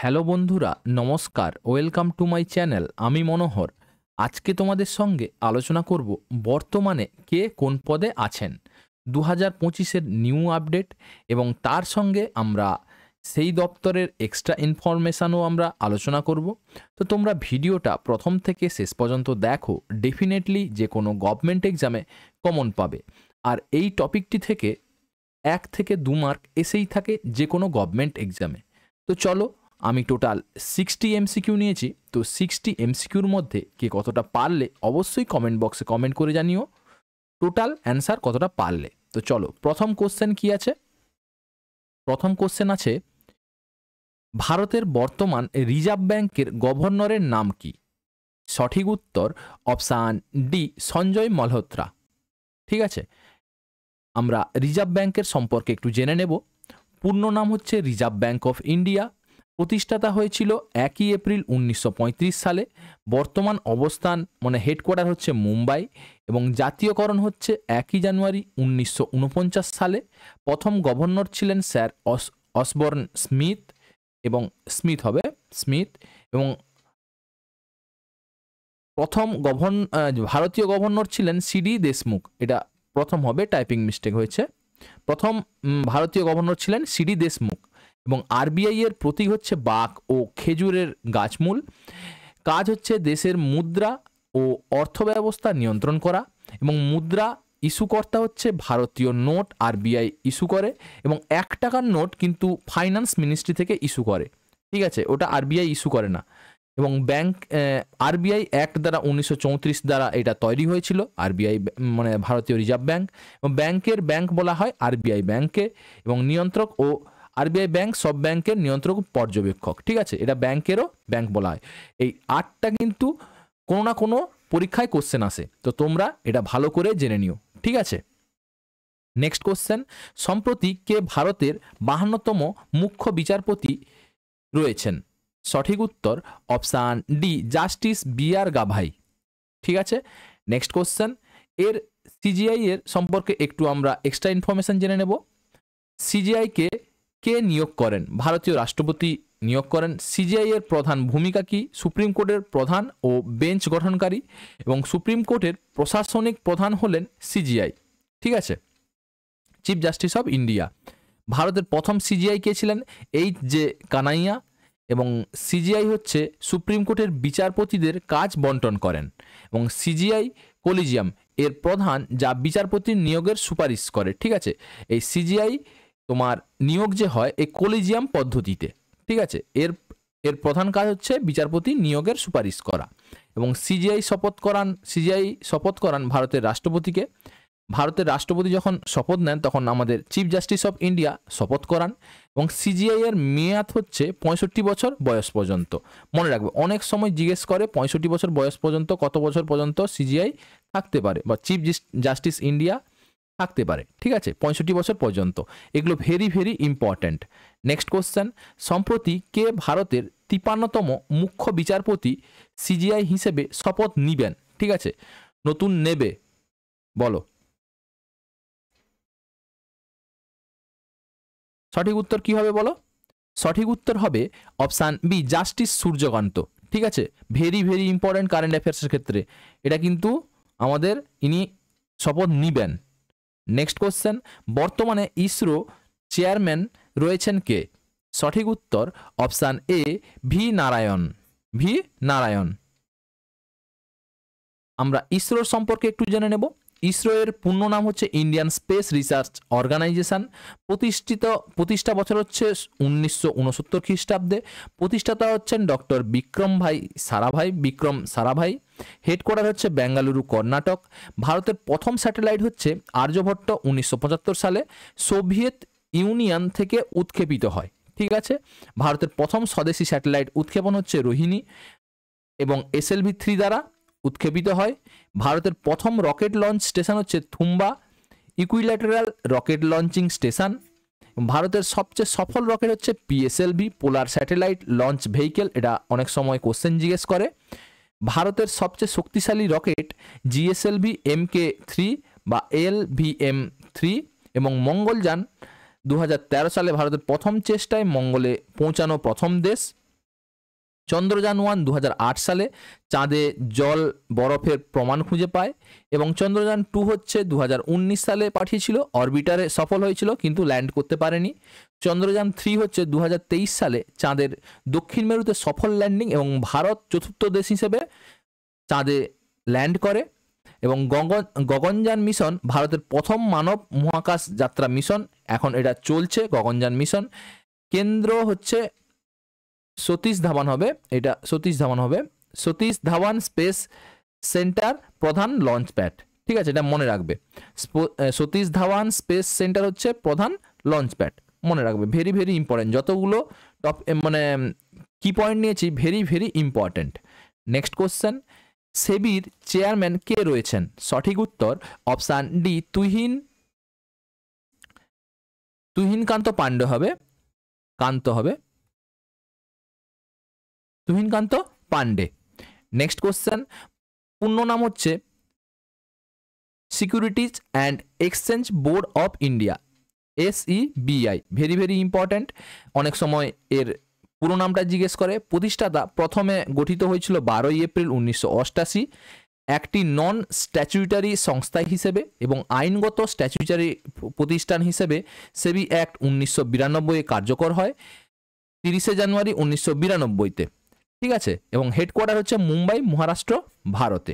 Hello বন্ধুরা, নমস্কার। Welcome to my channel. আমি মনোহর। আজকে তোমাদের সঙ্গে আলোচনা করব বর্তমানে কে কোন পদে আছেন, 2025-এর নিউ আপডেট, এবং তার সঙ্গে আমরা সেই দপ্তরের এক্সট্রা ইনফরমেশানও আমরা আলোচনা করব। তো তোমরা ভিডিওটা প্রথম থেকে শেষ পর্যন্ত দেখো, ডেফিনেটলি যে কোনো গভর্নমেন্ট এক্সামে কমন পাবে। আর এই টপিকটি থেকে 1 থেকে 2 মার্ক এসেই থাকে যে কোনো গভর্নমেন্ট এক্সামে। তো চলো, আমি টোটাল 60 এমসিকিউ নিয়েছি। তো 60 এমসিকিউর মধ্যে কে কতটা পারলে অবশ্যই কমেন্ট বক্সে কমেন্ট করে জানিও টোটাল অ্যান্সার কতটা পারলে। তো চলো, প্রথম কোশ্চেন কি আছে? প্রথম কোশ্চেন আছে, ভারতের বর্তমান রিজার্ভ ব্যাংকের গভর্নরের নাম কি? সঠিক উত্তর অপশান ডি, সঞ্জয় মালহোত্রা। ঠিক আছে, আমরা রিজার্ভ ব্যাংকের সম্পর্কে একটু জেনে নেব। পূর্ণ নাম হচ্ছে রিজার্ভ ব্যাংক অফ ইন্ডিয়া। প্রতিষ্ঠাতা হয়েছিল 1 এপ্রিল 1935 সালে। বর্তমান অবস্থান মানে হেডকোয়ার্টার হচ্ছে মুম্বাই, এবং জাতীয়করণ হচ্ছে 1 জানুয়ারি 1949 সালে। প্রথম গভর্নর ছিলেন স্যার অসবর্ন স্মিথ, এবং স্মিথ, এবং প্রথম ভারতীয় গভর্নর ছিলেন সিডি দেশমুখ। এটা প্রথম হবে, টাইপিং মিস্টেক হয়েছে। প্রথম ভারতীয় গভর্নর ছিলেন সিডি দেশমুখ। এবং আরবিআই এর প্রতীক হচ্ছে বাঘ ও খেজুরের গাছমূল। কাজ হচ্ছে দেশের মুদ্রা ও অর্থব্যবস্থা নিয়ন্ত্রণ করা, এবং মুদ্রা ইস্যুকর্তা হচ্ছে ভারতীয় নোট আরবিআই ইস্যু করে, এবং 1 টাকার নোট কিন্তু ফাইন্যান্স মিনিস্ট্রি থেকে ইস্যু করে। ঠিক আছে, ওটা আরবিআই ইস্যু করে না। এবং ব্যাংক আরবিআই অ্যাক্ট দ্বারা 1934 দ্বারা এটা তৈরি হয়েছিল, আরবিআই মানে ভারতীয় রিজার্ভ ব্যাংক। এবং ব্যাংক বলা হয় আরবিআই ব্যাংকে, এবং নিয়ন্ত্রক ও আরবিআই ব্যাংক সব ব্যাংকের নিয়ন্ত্রক পর্যবেক্ষক। ঠিক আছে, এটা ব্যাংকেরও ব্যাংক বলা হয়। এই 8টা কিন্তু কোনো না কোনো পরীক্ষায় কোশ্চেন আসে, তো তোমরা এটা ভালো করে জেনে নিও। ঠিক আছে, নেক্সট কোশ্চেন, সম্প্রতি কে ভারতের 52তম মুখ্য বিচারপতি রয়েছেন? সঠিক উত্তর option D, justice B.R.. Gavai. ঠিক আছে, নেক্সট কোশ্চেন, এর সিজিআই এর সম্পর্কে একটু আমরা এক্সট্রা ইনফরমেশন জেনে নেব। সিজিআই কে নিয়োগ করেন? ভারতীয় রাষ্ট্রপতি নিয়োগ করেন। সিজিআই এর প্রধান ভূমিকা কি? সুপ্রিম কোর্টের প্রধান ও বেঞ্চ গঠনকারী, এবং সুপ্রিম কোর্টের প্রশাসনিক প্রধান হলেন সিজিআই। ঠিক আছে, চিফ জাস্টিস অফ ইন্ডিয়া। ভারতের প্রথম সিজিআই কে ছিলেন? H J Kania. এবং সিজিআই হচ্ছে সুপ্রিম কোর্টের বিচারপতিদের কাজ বন্টন করেন, এবং সিজিআই কলিজিয়াম এর প্রধান, যা বিচারপতির নিয়োগের সুপারিশ করে। ঠিক আছে, এই সিজিআই তোমার নিয়োগ যে হয় এই কলিজিয়াম পদ্ধতিতে। ঠিক আছে, এর প্রধান কাজ হচ্ছে বিচারপতি নিয়োগের সুপারিশ করা। এবং সিজিআই শপথ করান ভারতের রাষ্ট্রপতিকে। ভারতের রাষ্ট্রপতি যখন শপথ নেন তখন আমাদের চিফ জাস্টিস অফ ইন্ডিয়া শপথ করান। এবং সিজিআই এর মেয়াদ হচ্ছে 65 বছর বয়স পর্যন্ত। মনে রাখবে, অনেক সময় জিজ্ঞেস করে 65 বছর বয়স পর্যন্ত কত বছর পর্যন্ত সিজিআই থাকতে পারে, বা চিফ জাস্টিস ইন্ডিয়া থাকতে পারে। ঠিক আছে, 65 বছর পর্যন্ত। এগুলো very very important. Next question, সম্প্রতি কে ভারতের 53তম মুখ্য বিচারপতি সিজিআই হিসেবে শপথ নিবেন? ঠিক আছে, নতুন নেবে, বলো। সঠিক উত্তর কি হবে বলো? সঠিক উত্তর হবে অপশান বি, জাস্টিস সূর্যকান্ত। ঠিক আছে, ভেরি ভেরি ইম্পর্টেন্ট কারেন্ট অ্যাফেয়ার্সের ক্ষেত্রে এটা কিন্তু আমাদের ইনি শপথ নিবেন। নেক্সট কোশ্চেন, বর্তমানে ইসরো চেয়ারম্যান রয়েছেন কে? সঠিক উত্তর অপশান এ, ভি নারায়ণ। আমরা ইসরোর সম্পর্কে একটু জেনে নেব। ইসরো এর পূর্ণ নাম হচ্ছে ইন্ডিয়ান স্পেস রিসার্চ অর্গানাইজেশন। প্রতিষ্ঠা বছর হচ্ছে 1969 খ্রিস্টাব্দে। প্রতিষ্ঠাতা হচ্ছেন ডক্টর বিক্রম সারাভাই। হেডকোয়ার্টার হচ্ছে বেঙ্গালুরু, কর্ণাটক। ভারতের প্রথম স্যাটেলাইট হচ্ছে আর্যভট্ট 1975 সালে সোভিয়েত ইউনিয়ন থেকে উৎক্ষেপিত হয়। ঠিক আছে, ভারতের প্রথম স্বদেশী স্যাটেলাইট উৎক্ষেপণ হচ্ছে রোহিণী, এবং SLV-3 দ্বারা উৎক্ষেপিত হয়। ভারতের প্রথম রকেট লঞ্চ স্টেশন হচ্ছে Thumba equilateral rocket launching station. ভারতের সবচেয়ে সফল রকেট হচ্ছে PSLV, polar satellite launch vehicle. এটা অনেক সময় কোশ্চেন জিজ্ঞেস করে। ভারতের সবচেয়ে শক্তিশালী রকেট GSLV MK3 বা LVM3। এবং মঙ্গলযান 2013 সালে ভারতের প্রথম চেষ্টায় মঙ্গলে পৌঁছানো প্রথম দেশ। চন্দ্রযান-1 2008 সালে চাঁদে জল বরফের প্রমাণ খুঁজে পায় এবং চন্দ্রযান-2 হচ্ছে 2019 সালে পাঠিয়েছিল, অরবিটারে সফল হয়েছিল কিন্তু ল্যান্ড করতে পারেনি। চন্দ্রযান-3 হচ্ছে 2023 সালে চাঁদের দক্ষিণ মেরুতে সফল ল্যান্ডিং এবং ভারত চতুর্থ দেশ হিসেবে চাঁদে ল্যান্ড করে। এবং গগনযান মিশন ভারতের প্রথম মানব মহাকাশ যাত্রা মিশন, এখন এটা চলছে গগনযান মিশন। কেন্দ্র হচ্ছে সতীশ ধাওয়ান হবে, এটা সতীশ ধাওয়ান হবে, সতীশ ধাওয়ান স্পেস সেন্টার প্রধান লঞ্চ প্যাড। ঠিক আছে, এটা মনে রাখবে, সতীশ ধাওয়ান স্পেস সেন্টার হচ্ছে প্রধান লঞ্চ প্যাড, মনে রাখবে, ভেরি ভেরি ইম্পর্টেন্ট। যতগুলো টপ মানে কি পয়েন্ট নিয়েছি very very important. Next question, সেবির চেয়ারম্যান কে রয়েছেন? সঠিক উত্তর অপশান ডি তুহিনকান্ত পাণ্ডে হবে, তুহিনকান্ত পাণ্ডে। নেক্সট কোশ্চেন, পূর্ণ নাম হচ্ছে securities and exchange board of India, SEBI, very very important. অনেক সময় এর পুরো নামটা জিজ্ঞেস করে। প্রতিষ্ঠাতা প্রথমে গঠিত হয়েছিল 12 এপ্রিল 1988 একটি নন স্ট্যাচুটারি সংস্থা হিসেবে এবং আইনগত স্ট্যাচুটারি প্রতিষ্ঠান হিসেবে সেবি অ্যাক্ট 1992 কার্যকর হয় 30 জানুয়ারি 1992-তে। ঠিক আছে, এবং হেডকোয়ার্টার হচ্ছে মুম্বাই, মহারাষ্ট্র, ভারতে।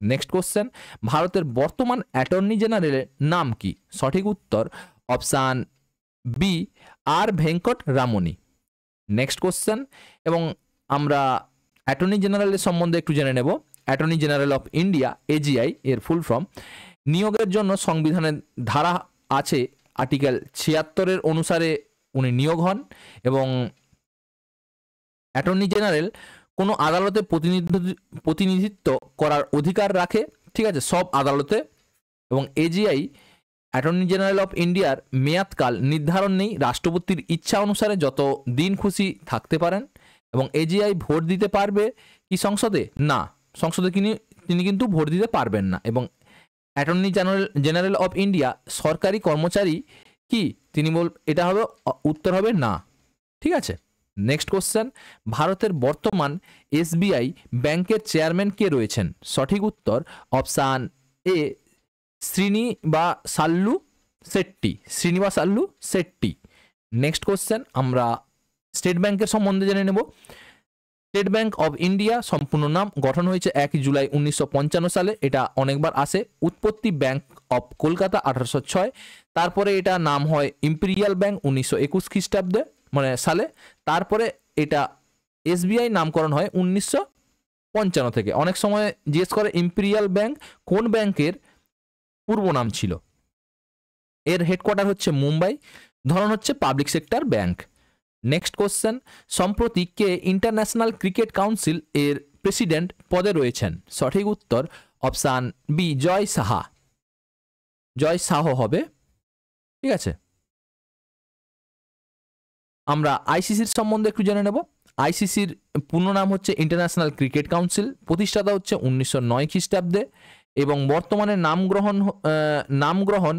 নেক্সট কোশ্চেন, ভারতের বর্তমান অ্যাটর্নি জেনারেলের নাম কি? সঠিক উত্তর অপশান বি আর ভেঙ্কট রামনি। নেক্সট কোশ্চেন, এবং আমরা অ্যাটর্নি জেনারেলের সম্বন্ধে একটু জেনে নেব। Attorney general of India, AGI এর ফুল ফর্ম। নিয়োগের জন্য সংবিধানের ধারা আছে আর্টিকেল 76 অনুসারে উনি নিয়োগ হন এবং অ্যাটর্নি জেনারেল কোনো আদালতে প্রতিনিধিত্ব করার অধিকার রাখে। ঠিক আছে, সব আদালতে। এবং AGI অ্যাটর্নি জেনারেল অফ ইন্ডিয়ার মেয়াদকাল নির্ধারণ নেই, রাষ্ট্রপতির ইচ্ছা অনুসারে যত দিন খুশি থাকতে পারেন। এবং AGI ভোট দিতে পারবে কি সংসদে? না, সংসদে তিনি কিন্তু ভোট দিতে পারবেন না। এবং অ্যাটর্নি জেনারেল অফ ইন্ডিয়া সরকারি কর্মচারী কি? তিনি এটা হবে উত্তর হবে না। ঠিক আছে, নেক্সট কোশ্চেন, ভারতের বর্তমান SBI ব্যাংকের চেয়ারম্যান কে রয়েছেন? সঠিক উত্তর option A Srinivasulu Shetty. Next question, আমরা স্টেট ব্যাংকের সম্বন্ধে জেনে নেব। স্টেট ব্যাংক অফ ইন্ডিয়া সম্পূর্ণ নাম, গঠন হয়েছে 1 জুলাই 1955 সালে, এটা অনেকবার আসে। উৎপত্তি ব্যাংক অফ কলকাতা 1806, তারপরে এটা নাম হয় ইম্পেরিয়াল ব্যাংক 1921 খ্রিস্টাব্দে সালে, তারপরে এটা SBI নামকরণ হয় 1955 থেকে। অনেক সময় জিজ্ঞেস করে ইম্পেরিয়াল ব্যাংক কোন ব্যাংকের পূর্ব নাম ছিল। এর হেডকোয়ার্টার হচ্ছে মুম্বাই, ধরন হচ্ছে public sector bank. Next question, সম্প্রতি কে ইন্টারন্যাশনাল ক্রিকেট কাউন্সিল এর প্রেসিডেন্ট পদে রয়েছেন? সঠিক উত্তর অপশান বি জয় সাহ হবে। ঠিক আছে, আমরা ICCর সম্বন্ধে একটু জেনে নেব। ICCর পূর্ণ নাম হচ্ছে ইন্টারন্যাশনাল ক্রিকেট কাউন্সিল, প্রতিষ্ঠাতা হচ্ছে 1909 খ্রিস্টাব্দে এবং বর্তমানে নামগ্রহণ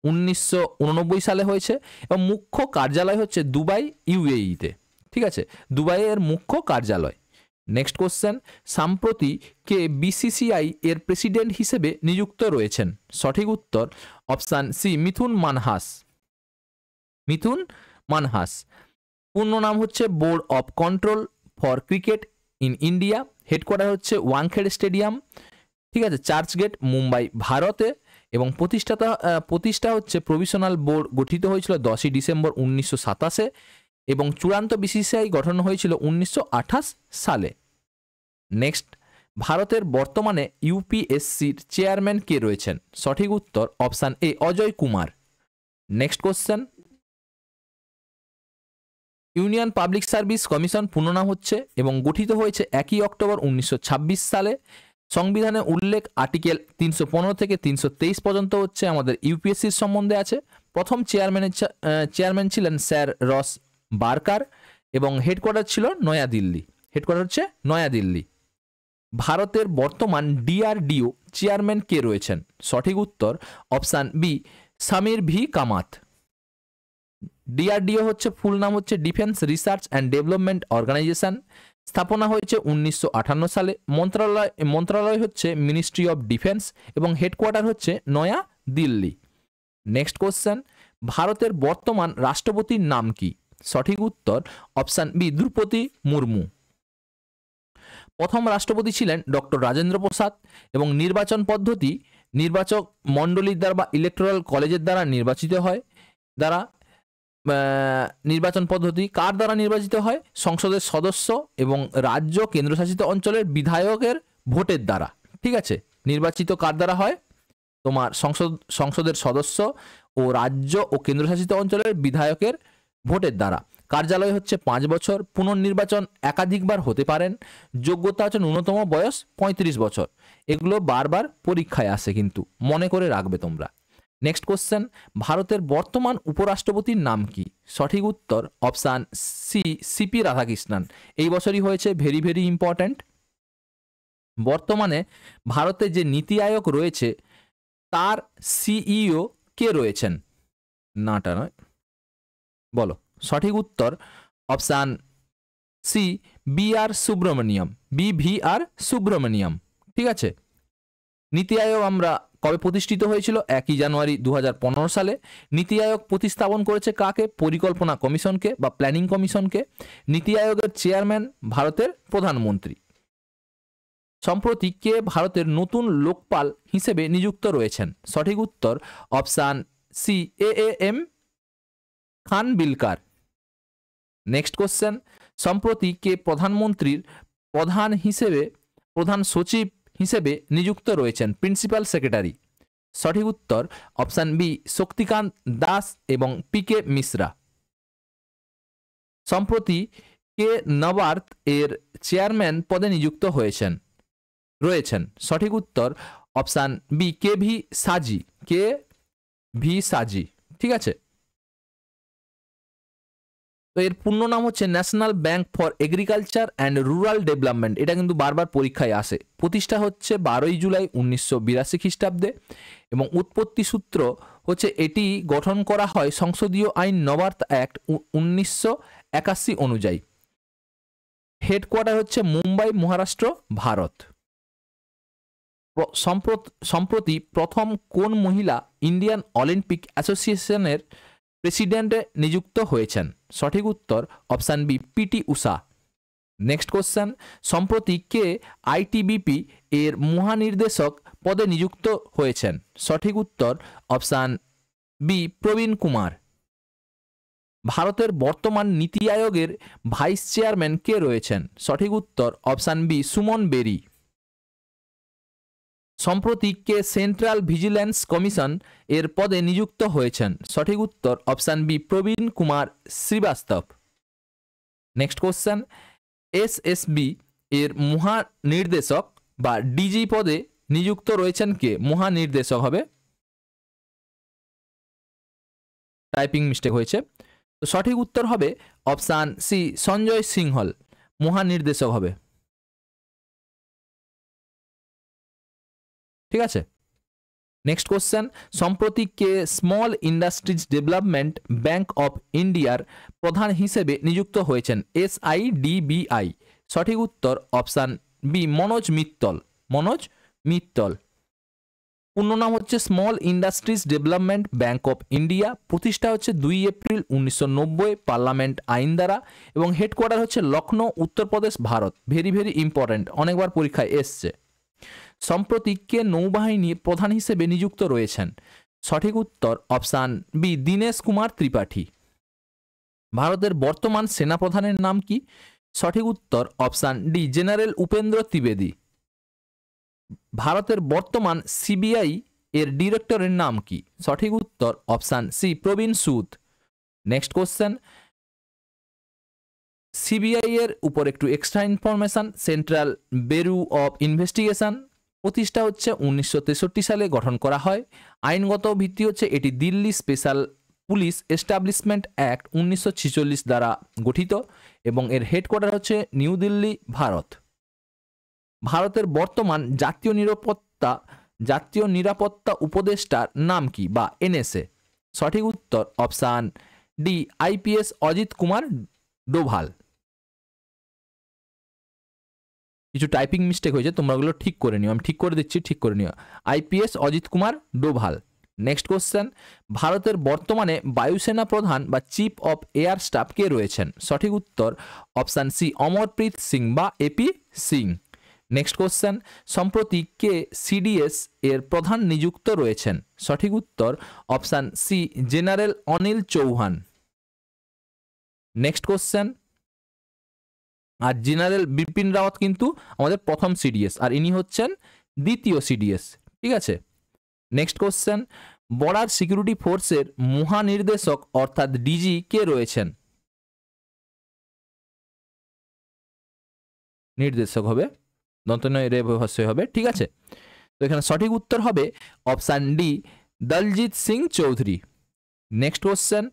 1989 সালে হয়েছে এবং মুখ্য কার্যালয় হচ্ছে দুবাই, UAE-তে। ঠিক আছে, দুবাইয়ের মুখ্য কার্যালয়। নেক্সট কোশ্চেন, সম্প্রতি কে BCCI এর প্রেসিডেন্ট হিসেবে নিযুক্ত রয়েছেন? সঠিক উত্তর অপশান সি মিথুন মানহাস। পূর্ণ নাম হচ্ছে board of control for cricket in India, headquarter হচ্ছে ওয়াংখেড়ে স্টেডিয়াম। ঠিক আছে, চার্চগেট, মুম্বাই, ভারতে এবং প্রতিষ্ঠা হচ্ছে প্রভিশনাল বোর্ড, গঠিত হয়েছিল 10 ডিসেম্বর 1927 এবং চূড়ান্ত BCCI গঠন হয়েছিল 1928 সালে। নেক্সট, ভারতের বর্তমানে UPSCর চেয়ারম্যান কে রয়েছেন? সঠিক উত্তর অপশান এ Ajay Kumar. Next question, union public service commission পূর্ণ নাম হচ্ছে এবং গঠিত হয়েছে 1 অক্টোবর 1926 সালে। সংবিধানে উল্লেখ আর্টিকেল 315 থেকে 323 পর্যন্ত হচ্ছে আমাদের UPSCর সম্বন্ধে আছে। প্রথম চেয়ারম্যান ছিলেন স্যার রস বারকার এবং হেডকোয়ার্টার ছিল নয়াদিল্লি। ভারতের বর্তমান DRDO চেয়ারম্যান কে রয়েছেন? সঠিক উত্তর option B Sameer V Kamat. DRDO হচ্ছে ফুল নাম হচ্ছে defence research and development organisation. স্থাপনা হয়েছে 1958 সালে। মন্ত্রণালয় হচ্ছে মিনিস্ট্রি অফ ডিফেন্স এবং হেডকোয়ার্টার হচ্ছে নয়া দিল্লি। নেক্সট কোশ্চেন, ভারতের বর্তমান রাষ্ট্রপতির নাম কি? সঠিক উত্তর অপশান বি দ্রৌপদী মুর্মু। প্রথম রাষ্ট্রপতি ছিলেন ডক্টর রাজেন্দ্র প্রসাদ এবং নির্বাচন পদ্ধতি নির্বাচক মণ্ডলীর দ্বারা বা ইলেকটোরাল কলেজের দ্বারা নির্বাচিত হয়। নির্বাচন পদ্ধতি কার দ্বারা নির্বাচিত হয়? সংসদের সদস্য এবং রাজ্য কেন্দ্রশাসিত অঞ্চলের বিধায়কের ভোটের দ্বারা। ঠিক আছে, নির্বাচিত কার দ্বারা হয়? তোমার সংসদের সদস্য ও রাজ্য ও কেন্দ্রশাসিত অঞ্চলের বিধায়কের ভোটের দ্বারা। কার্যালয় হচ্ছে 5 বছর। পুনর্নির্বাচন একাধিকবার হতে পারেন। যোগ্যতা হচ্ছে ন্যূনতম বয়স 35 বছর। এগুলো বারবার পরীক্ষায় আসে, কিন্তু মনে করে রাখবে তোমরা। নেক্সট কোশ্চেন, ভারতের বর্তমান উপরাষ্ট্রপতির নাম কি? সঠিক উত্তর অপশান সি সিপি রাধাকৃষ্ণন। এই বছরই হয়েছে, ভেরি ভেরি ইম্পর্ট্যান্ট। বর্তমানে ভারতে যে নীতি আয়োগ রয়েছে তার সিইও কে রয়েছেন? নাটা নয়, বলো। সঠিক উত্তর অপশান সি বিভিআর সুব্রমণিয়াম। ঠিক আছে, নীতি আয়োগ আমরা কবে প্রতিষ্ঠিত হয়েছিল? 1 জানুয়ারি 2015 সালে। নীতি আয়োগ প্রতিস্থাপন করেছে কাকে? পরিকল্পনা কমিশনকে বা প্ল্যানিং কমিশনকে। নীতি আয়োগের চেয়ারম্যান ভারতের প্রধানমন্ত্রী। সম্প্রতি কে ভারতের নতুন লোকপাল হিসেবে নিযুক্ত রয়েছেন? সঠিক উত্তর option C AM Khanwilkar. Next question, সম্প্রতি কে প্রধানমন্ত্রীর প্রধান সচিব হিসেবে নিযুক্ত রয়েছেন? Principal secretary. সঠিক উত্তর অপশান বি শক্তিকান্ত দাস এবং পিকে মিশ্রা। সম্প্রতি কে নবার্ত এর চেয়ারম্যান পদে নিযুক্ত রয়েছেন? সঠিক উত্তর অপশান বি কে ভি সাজি। ঠিক আছে, তো এর পূর্ণ নাম হচ্ছে national bank for agriculture and rural development. এটা কিন্তু বারবার পরীক্ষায় আসে। প্রতিষ্ঠা হচ্ছে 12 জুলাই 1982 খ্রিস্টাব্দে এবং উৎপত্তি সূত্র হচ্ছে এটি গঠন করা হয় সংসদীয় আইন নবার্ত অ্যাক্ট 1981 অনুযায়ী। হেডকোয়ার্টার হচ্ছে মুম্বাই, মহারাষ্ট্র, ভারত। সম্প্রতি প্রথম কোন মহিলা ইন্ডিয়ান অলিম্পিক অ্যাসোসিয়েশনের প্রেসিডেন্টে নিযুক্ত হয়েছেন? সঠিক উত্তর অপশান বি পিটি উষা। নেক্সট কোশ্চেন, সম্প্রতি কে আইটিবিপি এর মহানির্দেশক পদে নিযুক্ত হয়েছেন? সঠিক উত্তর অপশান বি প্রবীণ কুমার। ভারতের বর্তমান নীতি আয়োগের ভাইস চেয়ারম্যান কে রয়েছেন? সঠিক উত্তর অপশান বি সুমন বেরি। সম্প্রতি কে সেন্ট্রাল ভিজিল্যান্স কমিশন এর পদে নিযুক্ত হয়েছেন? সঠিক উত্তর option B Praveen Kumar Srivastava. Next question, SSB এর মহানির্দেশক বা ডিজি পদে নিযুক্ত রয়েছেন কে? মহানির্দেশক হবে, টাইপিং মিস্টেক হয়েছে। তো সঠিক উত্তর হবে অপশান সি সঞ্জয় সিংহল, মহানির্দেশক হবে। ঠিক আছে, নেক্সট কোশ্চেন, সম্প্রতি কে small industries development bank of ইন্ডিয়ার প্রধান হিসেবে নিযুক্ত হয়েছেন? SIDBI। সঠিক উত্তর অপশান বি মনোজ মিত্তল। পূর্ণ নাম হচ্ছে small industries development bank of India. প্রতিষ্ঠা হচ্ছে 2 এপ্রিল 1990 পার্লামেন্ট আইন দ্বারা এবং হেডকোয়ার্টার হচ্ছে Lucknow, Uttar Pradesh, Bharat. Very very important, অনেকবার পরীক্ষায় এসছে। সম্প্রতি কে নৌবাহিনীর প্রধান হিসেবে নিযুক্ত রয়েছেন? সঠিক উত্তর অপশান বি দীনেশ কুমার ত্রিপাঠী। ভারতের বর্তমান সেনাপ্রধানের নাম কি? সঠিক উত্তর option D general Upendra Trivedi. ভারতের বর্তমান সিবিআই এর ডিরেক্টরের নাম কি? সঠিক উত্তর অপশান সি প্রবীণ সুদ। নেক্সট কোশ্চেন, সিবিআই এর উপর একটু extra information. Central bureau of investigation প্রতিষ্ঠা হচ্ছে 1963 সালে গঠন করা হয়। আইনগত ভিত্তি হচ্ছে এটি Delhi special police establishment act 1946 দ্বারা গঠিত এবং এর হেডকোয়ার্টার হচ্ছে নিউ দিল্লি, ভারত। ভারতের বর্তমান জাতীয় নিরাপত্তা উপদেষ্টার নাম কি বা NSA? সঠিক উত্তর option D IPS Ajit Kumar Doval. কিছু টাইপিং মিস্টেক হয়েছে, তোমরা ওগুলো ঠিক করে নিও, আমি ঠিক করে দিচ্ছি, ঠিক করে নিও। IPS Ajit Kumar Doval. Next question, ভারতের বর্তমানে বায়ুসেনা প্রধান বা চিফ অফ এয়ার স্টাফ কে রয়েছেন? সঠিক উত্তর অপশান সি অমরপ্রীত সিং বা এপি সিং। নেক্সট কোশ্চেন, সম্প্রতি কে সিডিএস এর প্রধান নিযুক্ত রয়েছেন? সঠিক উত্তর option C general Anil Chauhan. Next question, আর জেনারেল বিপিন রাওয়াত কিন্তু আমাদের প্রথম সিডিএস, আর ইনি হচ্ছেন দ্বিতীয় সিডিএস। ঠিক আছে। নেক্সট কোশ্চেন, বর্ডার সিকিউরিটি ফোর্সের মহানির্দেশক অর্থাৎ ডিজি কে রয়েছেন? নির্দেশক হবে, দন্তনয় রে হস্যই হবে। ঠিক আছে, তো এখানে সঠিক উত্তর হবে option D Daljit Singh Chowdhury. Next question,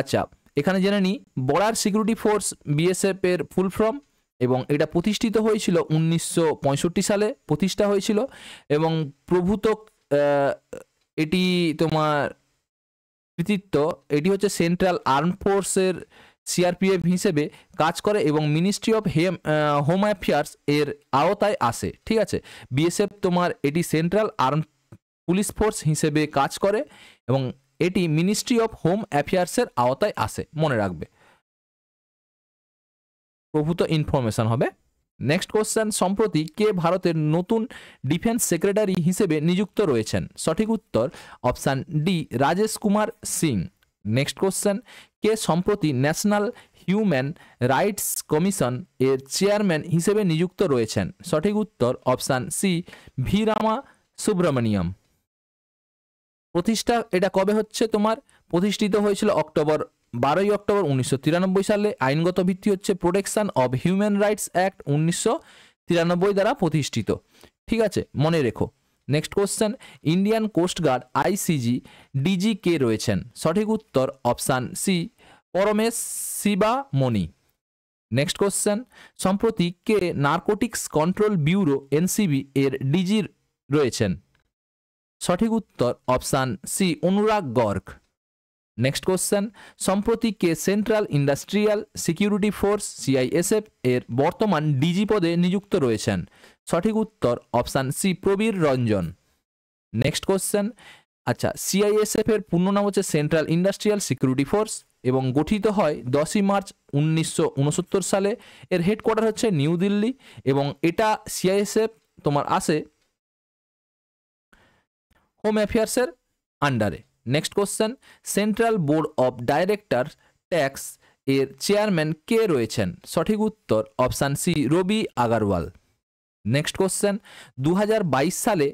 আচ্ছা এখানে জেনে নিই বর্ডার সিকিউরিটি ফোর্স বিএসএফ এর ফুল ফর্ম, এবং এটা প্রতিষ্ঠিত হয়েছিল 1965 সালে প্রতিষ্ঠা হয়েছিল, এবং প্রভূত এটি তোমার কৃতিত্ব, এটি হচ্ছে সেন্ট্রাল আর্ম ফোর্সের সিআরপিএফ হিসেবে কাজ করে এবং মিনিস্ট্রি অফ হোম অ্যাফেয়ার্স এর আওতায় আসে। ঠিক আছে, বিএসএফ তোমার এটি সেন্ট্রাল আর্ম পুলিশ ফোর্স হিসেবে কাজ করে এবং এটি মিনিস্ট্রি অফ হোম অ্যাফেয়ার্সের আওতায় আসে, মনে রাখবে, প্রভূত ইনফরমেশন হবে। নেক্সট কোশ্চেন, সম্প্রতি কে ভারতের নতুন ডিফেন্স সেক্রেটারি হিসেবে নিযুক্ত রয়েছেন? সঠিক উত্তর option D Rajesh Kumar Singh. Next question, কে সম্প্রতি ন্যাশনাল হিউম্যান রাইটস কমিশন এর চেয়ারম্যান হিসেবে নিযুক্ত রয়েছেন? সঠিক উত্তর option C V Rama Subramaniam. প্রতিষ্ঠা এটা কবে হচ্ছে? তোমার প্রতিষ্ঠিত হয়েছিল 12 অক্টোবর 1993 সালে। আইনগত ভিত্তি হচ্ছে protection of human rights act 1993 দ্বারা প্রতিষ্ঠিত। ঠিক আছে, মনে রেখো। Next question, Indian coast guard ICG DG কে রয়েছেন? সঠিক উত্তর option C Paramesh Sivamani. Next question, সম্প্রতি কে নার্কোটিক্স কন্ট্রোল ব্যুরো এনসিবি এর ডিজি রয়েছেন? সঠিক উত্তর option C Anurag Garg. Next question, সম্প্রতি কে central industrial security force CISF এর বর্তমান ডিজি পদে নিযুক্ত রয়েছেন? সঠিক উত্তর option C Praveer Ranjan. Next question, আচ্ছা সিআইএসএফ এর পূর্ণ নাম হচ্ছে সেন্ট্রাল ইন্ডাস্ট্রিয়াল সিকিউরিটি ফোর্স এবং গঠিত হয় 10 মার্চ 1969 সালে। এর হেডকোয়ার্টার হচ্ছে নিউ দিল্লি এবং এটা সিআইএসএফ তোমার আসে হোম অ্যাফেয়ার্সের আন্ডারে। Next question, central board of director tax এর চেয়ারম্যান কে রয়েছেন? সঠিক উত্তর অপশান সি রবি আগারওয়াল। নেক্সট কোশ্চেন, 2022 সালে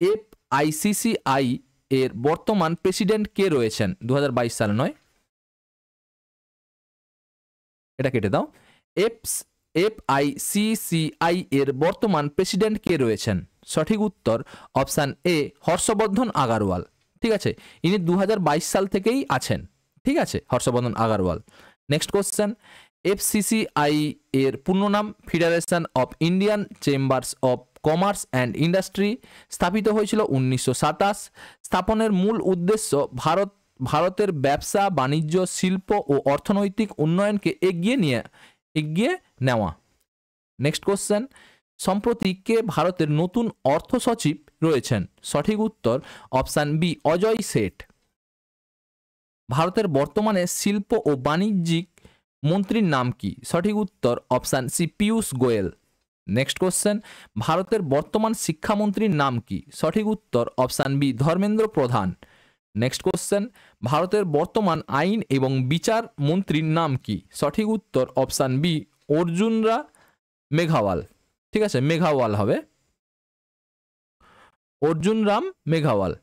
এফআইসিসিআই এর বর্তমান প্রেসিডেন্ট কে রয়েছেন? 2022 সালে নয়, এটা কেটে দাও। এফআইসিসিআই এর বর্তমান প্রেসিডেন্ট কে রয়েছেন? সঠিক উত্তর অপশান এ হর্ষবর্ধন আগারওয়াল। ঠিক আছে, ইনি 2022 সাল থেকেই আছেন। ঠিক আছে, হর্ষবর্ধন আগারওয়াল। নেক্সট কোশ্চেন, এফসিসিআই এর পূর্ণ নাম federation of Indian chambers of commerce and industry, স্থাপিত হয়েছিল 1927। স্থাপনের মূল উদ্দেশ্য ভারতের ব্যবসা বাণিজ্য শিল্প ও অর্থনৈতিক উন্নয়নকে এগিয়ে নেওয়া। নেক্সট কোশ্চেন, সম্প্রতি কে ভারতের নতুন অর্থ সচিব রয়েছেন? সঠিক উত্তর অপশান বি অজয় শেঠ। ভারতের বর্তমানে শিল্প ও বাণিজ্যিক মন্ত্রীর নাম কি? সঠিক উত্তর option C Piyush Goyal. Next question, ভারতের বর্তমান শিক্ষামন্ত্রীর নাম কি? সঠিক উত্তর অপশান বি ধর্মেন্দ্র প্রধান। নেক্সট কোশ্চেন, ভারতের বর্তমান আইন এবং বিচার মন্ত্রীর নাম কি? সঠিক উত্তর অপশান বি অর্জুন রাম মেঘওয়াল। ঠিক আছে, মেঘাওয়াল হবে, অর্জুন রাম মেঘাওয়াল।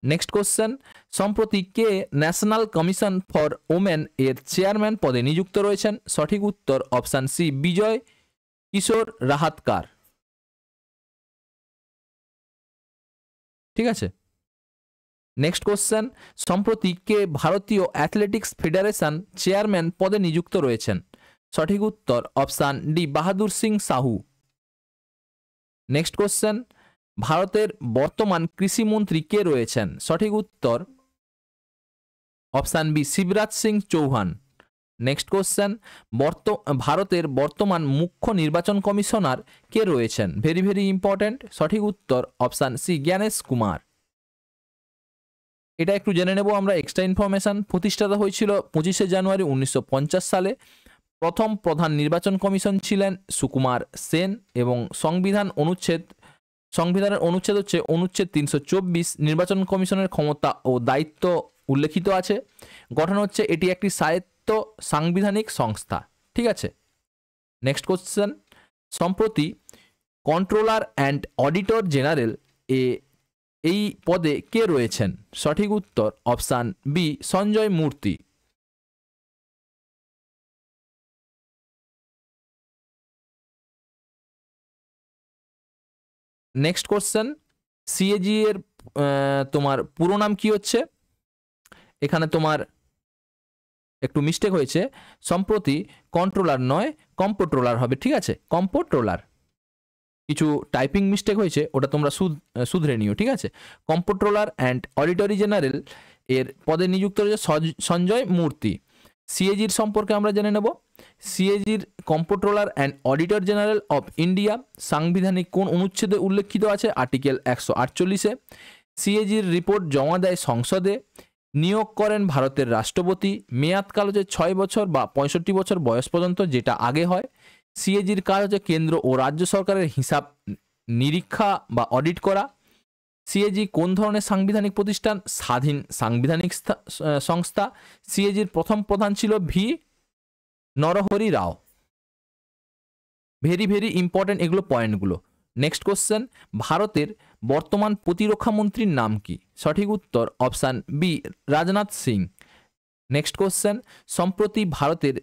নেক্সট কোশ্চেন, সম্প্রতি কে ন্যাশনাল কমিশন ফর ওমেন এর চেয়ারম্যান পদে নিযুক্ত রয়েছেন? সঠিক উত্তর অপশান সি বিজয় কিশোর রাহাতকার। ঠিক আছে, নেক্সট কোশ্চেন, সম্প্রতি কে ভারতীয় অ্যাথলেটিক্স ফেডারেশন চেয়ারম্যান পদে নিযুক্ত রয়েছেন? সঠিক উত্তর option D Bahadur Singh Sahu. Next question, ভারতের বর্তমান কৃষিমন্ত্রী কে রয়েছেন? সঠিক উত্তর option B Shivraj Singh Chouhan. Next question, ভারতের বর্তমান মুখ্য নির্বাচন কমিশনার কে রয়েছেন? Very very important. সঠিক উত্তর অপশান সি, জ্ঞানেশ কুমার। এটা একটু জেনে নেব আমরা এক্সট্রা ইনফরমেশন। প্রতিষ্ঠাতা হয়েছিল 25শে জানুয়ারি 1950 সালে। প্রথম প্রধান নির্বাচন কমিশন ছিলেন সুকুমার সেন এবং সংবিধানের অনুচ্ছেদ হচ্ছে অনুচ্ছেদ 324। নির্বাচন কমিশনের ক্ষমতা ও দায়িত্ব উল্লেখিত আছে। গঠন হচ্ছে এটি একটি স্বায়ত্ত সাংবিধানিক সংস্থা। ঠিক আছে, নেক্সট কোশ্চেন, সম্প্রতি কন্ট্রোলার অ্যান্ড অডিটর জেনারেল এই পদে কে রয়েছেন? সঠিক উত্তর অপশান বি, সঞ্জয় মূর্তি। নেক্সট কোশ্চেন, সিএজি এর তোমার পুরো নাম কি হচ্ছে? এখানে তোমার একটু মিস্টেক হয়েছে, সম্প্রতি কন্ট্রোলার নয় কম্পোট্রোলার হবে। ঠিক আছে, কম্পোট্রোলার, কিছু টাইপিং মিস্টেক হয়েছে, ওটা তোমরা শুধরে নিও। ঠিক আছে, কম্পোট্রোলার অ্যান্ড অডিটরি জেনারেল এর পদে নিযুক্ত রয়েছে সঞ্জয় মূর্তি। সিএজির সম্পর্কে আমরা জেনে নেব। সিএজির comptroller and auditor general of India সাংবিধানিক কোন অনুচ্ছেদে উল্লেখিত আছে? আর্টিকেল 148-এ। সিএজির রিপোর্ট জমা দেয় সংসদে। নিয়োগ করেন ভারতের রাষ্ট্রপতি। মেয়াদকাল হচ্ছে 6 বছর বা 65 বছর বয়স পর্যন্ত, যেটা আগে হয়। সিএজির কাজ হচ্ছে কেন্দ্র ও রাজ্য সরকারের হিসাব নিরীক্ষা বা অডিট করা। সিএজি কোন ধরনের সাংবিধানিক প্রতিষ্ঠান? স্বাধীন সাংবিধানিক সংস্থা। সিএজির প্রথম প্রধান ছিল ভি নরহরি রাও। ভেরি ভেরি ইম্পর্টেন্ট এগুলো পয়েন্টগুলো। নেক্সট কোশ্চেন, ভারতের বর্তমান প্রতিরক্ষা মন্ত্রীর নাম কি? সঠিক উত্তর option B, Rajnath Singh. Next question, সম্প্রতি ভারতের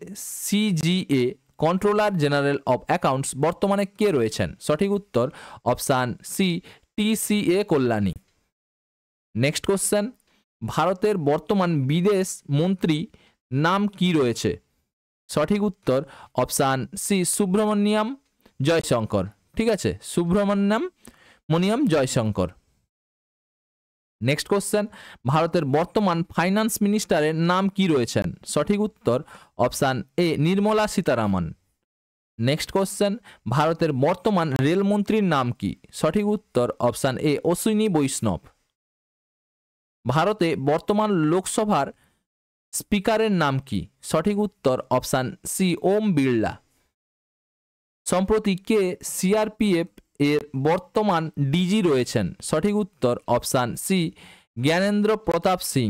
CGA controller general of accounts বর্তমানে কে রয়েছেন? সঠিক উত্তর option C, TCA Kalyani. Next question, ভারতের বর্তমান বিদেশ মন্ত্রী নাম কি রয়েছে? সঠিক উত্তর অপশান সি, সুব্রমণ্যম জয়শঙ্কর। ঠিক আছে, সুব্রমণ্যম জয়শঙ্কর। নেক্সট কোশ্চেন, ভারতের বর্তমান ফাইন্যান্স মিনিস্টারের নাম কি রয়েছেন? সঠিক উত্তর অপশান এ, নির্মলা সীতারামন। নেক্সট কোশ্চেন, ভারতের বর্তমান রেলমন্ত্রীর নাম কি? সঠিক উত্তর অপশান এ, অশ্বিনী বৈষ্ণব। ভারতে বর্তমান লোকসভার স্পিকারের নাম কি? সঠিক উত্তর অপশান সি, ওম বিড়লা। সম্প্রতি কে সিআরপিএফ এর বর্তমান ডিজি রয়েছেন? সঠিক উত্তর অপশান সি, জ্ঞানেন্দ্র প্রতাপ সিং।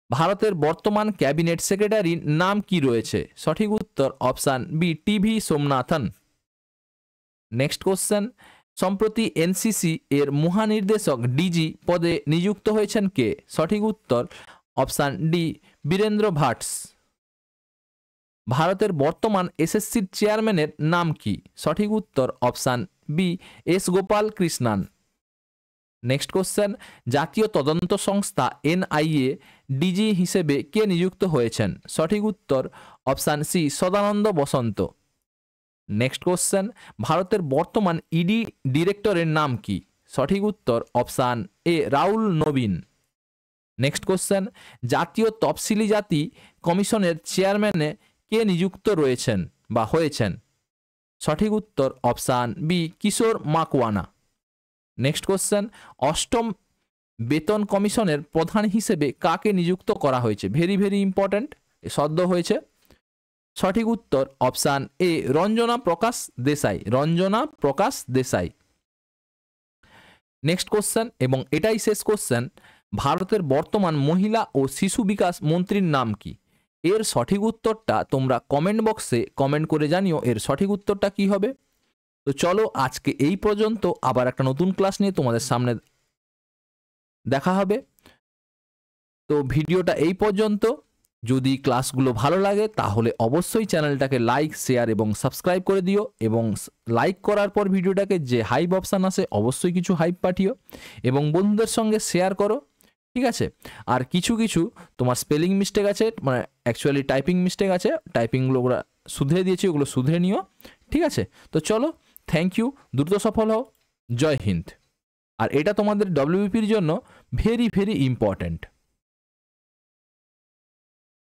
ভারতের বর্তমান ক্যাবিনেট সেক্রেটারির নাম কি রয়েছে? সঠিক উত্তর option B, TV Somanathan. Next question, সম্প্রতি এনসিসি এর মহানির্দেশক ডিজি পদে নিযুক্ত হয়েছেন কে? সঠিক উত্তর অপশান ডি, বীরেন্দ্র ভাটস। ভারতের বর্তমান এসএসসির চেয়ারম্যানের নাম কি? সঠিক উত্তর option B, S Gopal Krishnan. Next question, জাতীয় তদন্ত সংস্থা এনআইএ ডিজি হিসেবে কে নিযুক্ত হয়েছেন? সঠিক উত্তর অপশান সি, সদানন্দ বসন্ত। নেক্সট কোশ্চেন, ভারতের বর্তমান ইডি ডিরেক্টরের নাম কি? সঠিক উত্তর অপশান এ, রাহুল নবীন। নেক্সট কোশ্চেন, জাতীয় তফসিলি জাতি কমিশনের চেয়ারম্যানে কে নিযুক্ত রয়েছেন বা হয়েছেন? সঠিক উত্তর অপশান বি, কিশোর মাকওয়ানা। নেক্সট কোশ্চেন, অষ্টম বেতন কমিশনের প্রধান হিসেবে কাকে নিযুক্ত করা হয়েছে? ভেরি ভেরি ইম্পর্ট্যান্ট, সদ্য হয়েছে। সঠিক উত্তর অপশান এ, রঞ্জনা প্রকাশ দেসাই। রঞ্জনা প্রকাশ দেসাই। নেক্সট কোশ্চেন, এবং এটাই শেষ কোশ্চেন, ভারতের বর্তমান মহিলা ও শিশু বিকাশ মন্ত্রীর নাম কি? এর সঠিক উত্তরটা তোমরা কমেন্ট বক্সে কমেন্ট করে জানিও এর সঠিক উত্তরটা কি হবে। তো চলো আজকে এই পর্যন্ত, আবার একটা নতুন ক্লাস নিয়ে তোমাদের সামনে দেখা হবে। তো ভিডিওটা এই পর্যন্ত। যদি ক্লাসগুলো ভালো লাগে তাহলে অবশ্যই চ্যানেলটাকে লাইক, শেয়ার এবং সাবস্ক্রাইব করে দিও, এবং লাইক করার পর ভিডিওটাকে যে হাইপ অপশান আছে অবশ্যই কিছু হাইপ পাঠিও এবং বন্ধুদের সঙ্গে শেয়ার করো। ঠিক আছে, আর কিছু তোমার স্পেলিং মিস্টেক আছে, মানে অ্যাকচুয়ালি টাইপিং মিস্টেক আছে, টাইপিংগুলো ওরা শুধরে দিয়েছি, ওগুলো শুধরে নিও। ঠিক আছে, তো চলো, থ্যাংক ইউ, দ্রুত সফল হও, জয় হিন্দ। আর এটা তোমাদের ডব্লিউবিপির জন্য ভেরি ভেরি ইম্পর্ট্যান্ট।